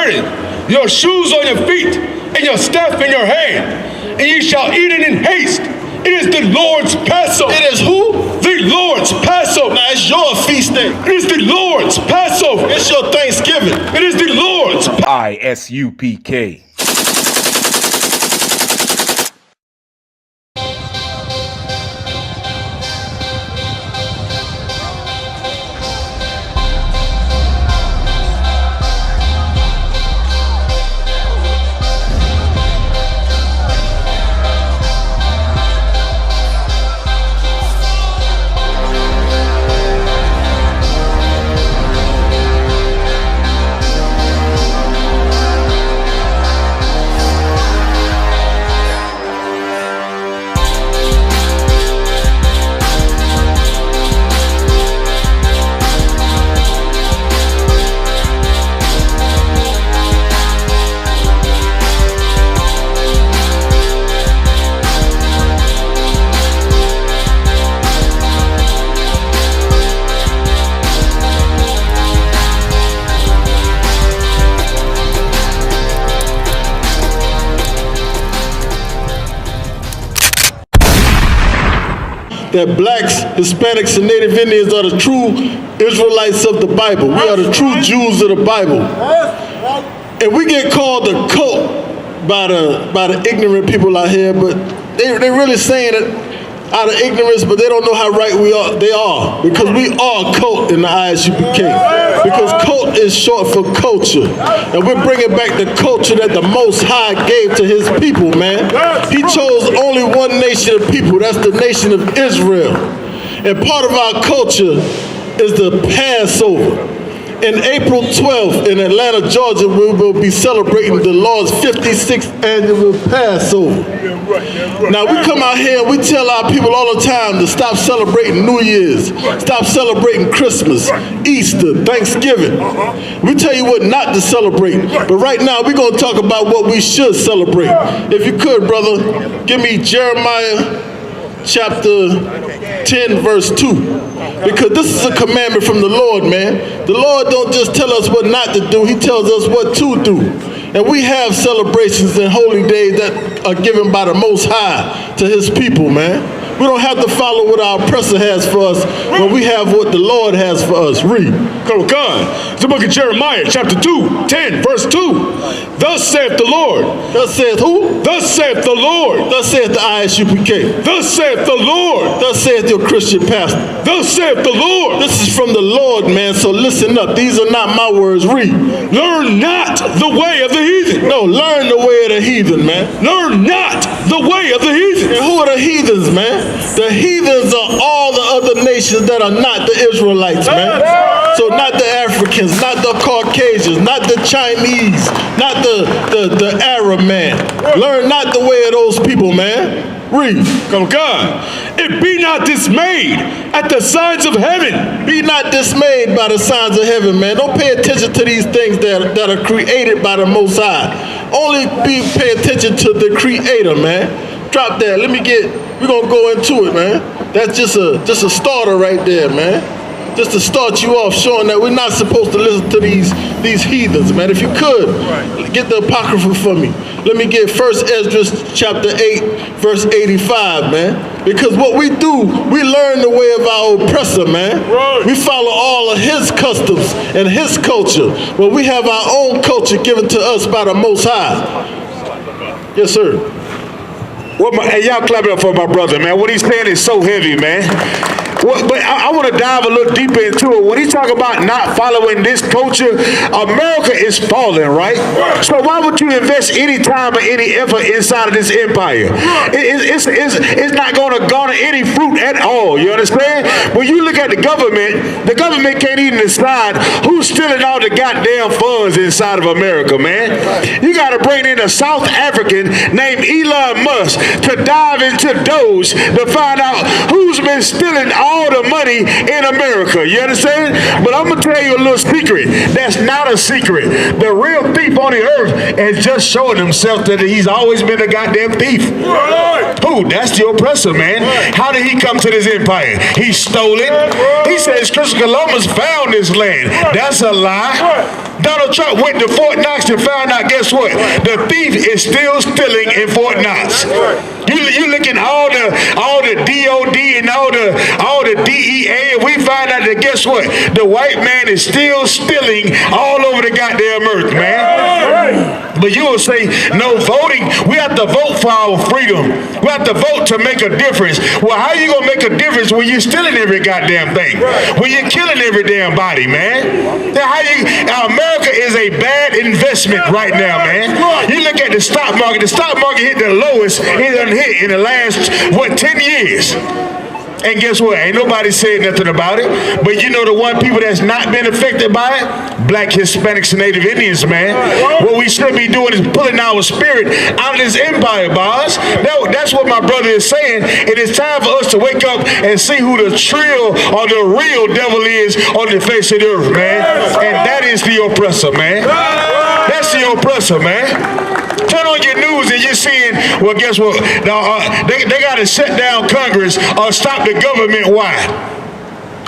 wearing your shoes on your feet and your staff in your hand, and ye shall eat it in haste. It is the Lord's Passover. It is who? The Lord's Passover. Now it's your feast day. It is the Lord's Passover. It's your Thanksgiving. It is the Lord's ISUPK. That blacks, Hispanics, and Native Indians are the true Israelites of the Bible. We are the true Jews of the Bible. And we get called a cult by the ignorant people out here, but they're really saying it out of ignorance, but they don't know how right they are. Because we are cult in the ISUPK. Because cult is short for culture. And we're bringing back the culture that the Most High gave to his people, man. He chose only one nation of people. That's the nation of Israel. And part of our culture is the Passover. In April 12th in Atlanta, Georgia, we will be celebrating the Lord's 56th annual Passover. Now, we come out here and we tell our people all the time to stop celebrating New Year's, stop celebrating Christmas, Easter, Thanksgiving. We tell you what not to celebrate. But right now, we're going to talk about what we should celebrate. If you could, brother, give me Jeremiah chapter 10, verse 2. Because this is a commandment from the Lord, man. The Lord don't just tell us what not to do, he tells us what to do. And we have celebrations and holy days that are given by the Most High to his people, man. We don't have to follow what our oppressor has for us when we have what the Lord has for us. Read. Come on. It's the book of Jeremiah, chapter 2, 10, verse 2. Thus saith the Lord. Thus saith who? Thus saith the Lord. Thus saith the ISUPK. Thus saith the Lord. Thus saith your Christian pastor. Thus saith the Lord. This is from the Lord, man, so listen up. These are not my words. Read. Learn not the way of the heathen. No, learn the way of the heathen, man. Learn not the way of the heathen. And who are the heathens, man? The heathens are all the other nations that are not the Israelites, man. So not the Africans, not the Caucasians, not the Chinese, not the Arab man. Learn not the way of those people, man. Read. Come on, God. It be not dismayed at the signs of heaven. Be not dismayed by the signs of heaven, man. Don't pay attention to these things that are created by the Most High. Only pay attention to the Creator, man. Drop that. We're going to go into it, man. That's just a starter right there, man. Just to start you off, showing that we're not supposed to listen to these heathens, man. If you could, get the Apocrypha for me. Let me get 1 Esdras chapter 8, verse 85, man. Because what we do, we learn the way of our oppressor, man. We follow all of his customs and his culture. But we have our own culture given to us by the Most High. Yes, sir. Hey, y'all clap it up for my brother, man. What he's saying is so heavy, man. But I want to dive a little deeper into it. When he talk about not following this culture, America is falling, right? So why would you invest any time or any effort inside of this empire? It's not going to garner any fruit at all. You understand? When you look at the government can't even decide who's stealing all the goddamn funds inside of America, man. You got to bring in a South African named Elon Musk to dive into Doge to find out who's been stealing all the money in America. You understand? But I'm going to tell you a little secret. That's not a secret. The real thief on the earth has just shown himself that he's always been a goddamn thief. Who? That's the oppressor, man. How did he come to this empire? He stole it. He says Christopher Columbus found this land. That's a lie. Donald Trump went to Fort Knox and found out, guess what? The thief is still stealing in Fort Knox. You looking all the DOD and all the DEA, and we find out that, guess what? The white man is still stealing all over the goddamn earth, man. But you will say, no voting. We have to vote for our freedom. We have to vote to make a difference. Well, how you gonna make a difference when you're stealing every goddamn thing? When you're killing every damn body, man? Now, America is a bad investment right now, man. You look at the stock market. The stock market hit the lowest it done hit in the last, 10 years. And guess what? Ain't nobody said nothing about it. But you know the one people that's not been affected by it? Black, Hispanics, and Native Indians, man. What we should be doing is pulling our spirit out of this empire, boss. That's what my brother is saying. It is time for us to wake up and see who the real devil is on the face of the earth, man. And that is the oppressor, man. That's the oppressor, man. Turn on your news and you're seeing, well, guess what? They got to shut down Congress or stop the government. Why?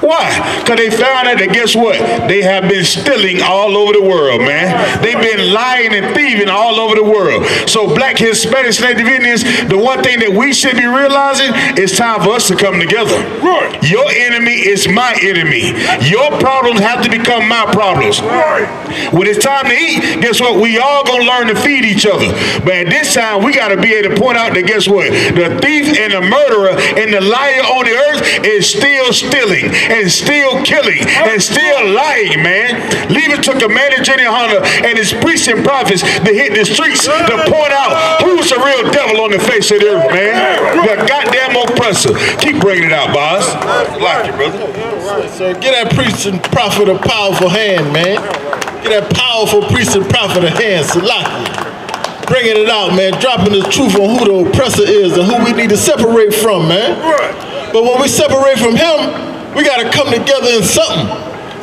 Why? Because they found out that, guess what? They have been stealing all over the world, man. They've been lying and thieving all over the world. So black, Hispanics, Native Indians, the one thing that we should be realizing, it's time for us to come together. Right. Your enemy is my enemy. Your problems have to become my problems. Right. When it's time to eat, guess what? We all gonna learn to feed each other. But at this time, we gotta be able to point out that, guess what? The thief and the murderer and the liar on the earth is still stealing and still killing and still lying, man. Leave it to Commander Jenny Hunter and his priests and prophets to hit the streets to point out who's the real devil on the face of the earth, man. The goddamn oppressor. Keep bringing it out, boss. Like you, brother. So get that priest and prophet a powerful hand, man. Get that powerful priest and prophet a hand, Salaki. Bringing it out, man. Dropping the truth on who the oppressor is and who we need to separate from, man. But when we separate from him, we got to come together in something.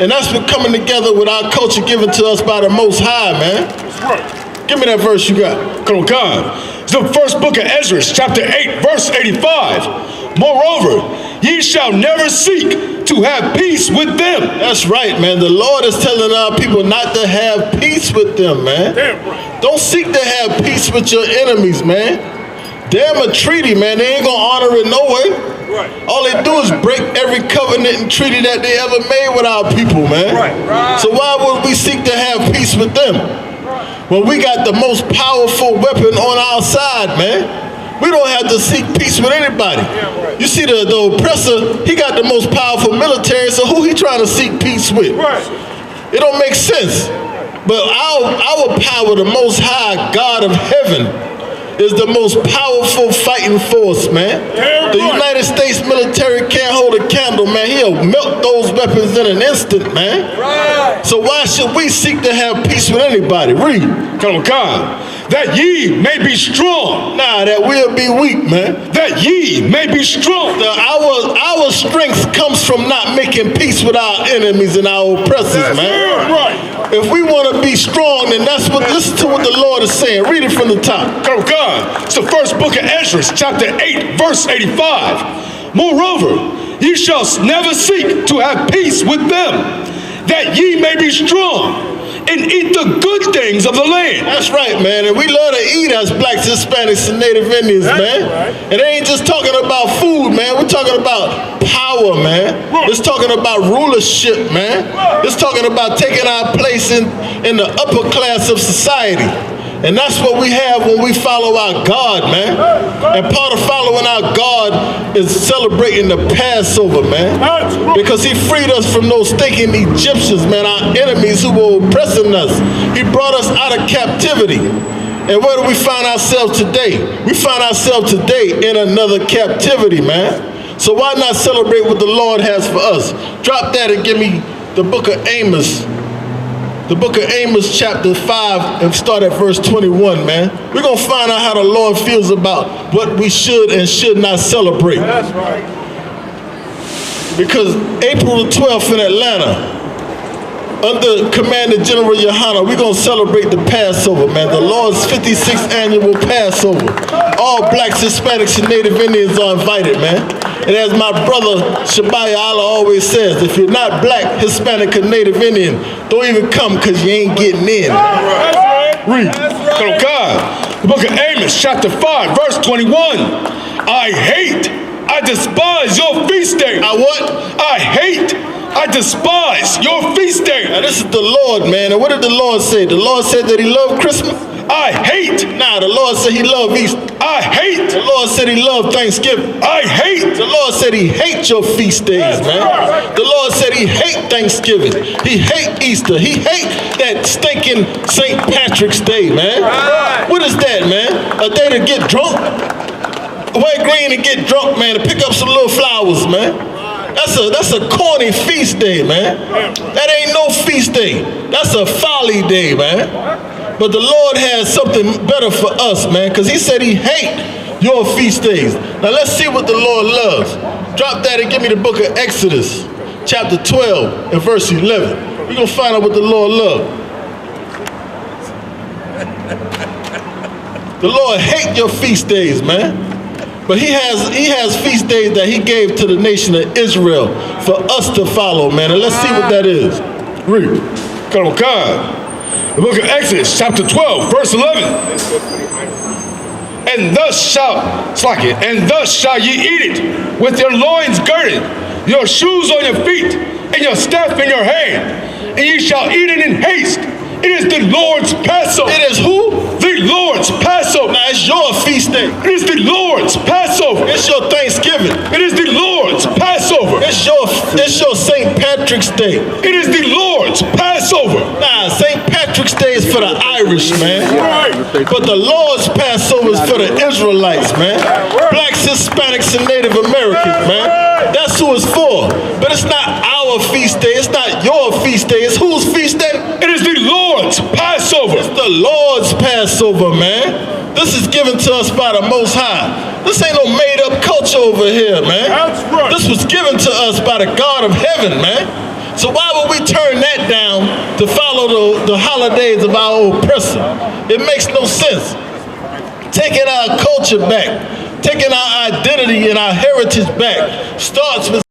And that's what coming together with our culture given to us by the Most High, man. That's right. Give me that verse you got. Come on, God. It's the first book of Ezra, chapter 8, verse 85. Moreover, ye shall never seek to have peace with them. That's right, man. The Lord is telling our people not to have peace with them, man. Damn right. Don't seek to have peace with your enemies, man. Damn a treaty, man. They ain't going to honor it no way. Right. All they do is break every covenant and treaty that they ever made with our people, man. Right. So why would we seek to have peace with them? When we got the most powerful weapon on our side, man. We don't have to seek peace with anybody. You see the oppressor, he got the most powerful military, so who he trying to seek peace with? Right. It don't make sense. But our power, the Most High God of heaven, is the most powerful fighting force, man. The United States military can't hold a candle, man. He'll melt those weapons in an instant, man. Right. So why should we seek to have peace with anybody? Read. Come on, God. That ye may be strong. Nah, that we'll be weak, man. That ye may be strong. Our strength comes from not making peace with our enemies and our oppressors, man. Right. If we want to be strong, then listen to what the Lord is saying. Read it from the top. Come on, God. It's the first book of Ezra, chapter 8, verse 85. Moreover, ye shall never seek to have peace with them, that ye may be strong and eat the good things of the land. That's right, man. And we love to eat as blacks, Hispanics, and Native Indians, man. Right. And they ain't just talking about food, man. We're talking about power, man. It's talking about rulership, man. It's talking about taking our place in the upper class of society. And that's what we have when we follow our God, man. And part of following our God is celebrating the Passover, man. Because he freed us from those stinking Egyptians, man, our enemies who were oppressing us. He brought us out of captivity. And where do we find ourselves today? We find ourselves today in another captivity, man. So why not celebrate what the Lord has for us? Drop that and give me the book of Amos. The book of Amos chapter 5 and start at verse 21, man. We're going to find out how the Lord feels about what we should and should not celebrate. That's right. Because April the 12th in Atlanta, under Commander General Yohana, we're going to celebrate the Passover, man. The Lord's 56th annual Passover. All blacks, Hispanics, and Native Indians are invited, man. And as my brother Shabaya Allah always says, if you're not black, Hispanic, or Native Indian, don't even come because you ain't getting in. Read. Oh God. The book of Amos, chapter 5, verse 21. I despise your feast day. I what? I despise your feast day. Now this is the Lord, man. And what did the Lord say? The Lord said that he loved Christmas? Nah, the Lord said he loved Easter. The Lord said he loved Thanksgiving. The Lord said he hates your feast days, man. The Lord said he hates Thanksgiving. He hates Easter. He hates that stinking St. Patrick's Day, man. What is that, man? A day to get drunk? Wear green and get drunk, man, to pick up some little flowers, man. That's a corny feast day, man. That ain't no feast day. That's a folly day, man. But the Lord has something better for us, man, because he said he hate your feast days. Now let's see what the Lord loves. Drop that and give me the book of Exodus, chapter 12 and verse 11. We're going to find out what the Lord loves. The Lord hate your feast days, man. But he has feast days that he gave to the nation of Israel for us to follow, man. And let's see what that is. Read. Come on, God. The book of Exodus, chapter 12, verse 11. And thus shall ye eat it, with your loins girded, your shoes on your feet, and your staff in your hand. And ye shall eat it in haste. It is the Lord's Passover. It is who? The Lord's Passover. Now it's your feast day. It is the Lord's Passover. It's your Thanksgiving. It is the Lord's Passover. It's your St. Patrick's Day. It is the Lord's Passover. Nah, St. Patrick's Day is for the Irish, man. But the Lord's Passover is for the Israelites, man. Blacks, Hispanics, and Native Americans, man. That's who it's for. But it's not our feast day. It's not your feast day. It's whose feast day? It is the Lord's Passover. It's the Lord's Passover, man. This is given to us by the Most High. This ain't no made-up culture over here, man. That's right. This was given to us by the God of heaven, man. So why would we turn that down to follow the holidays of our oppressor? It makes no sense. Taking our culture back, taking our identity and our heritage back starts with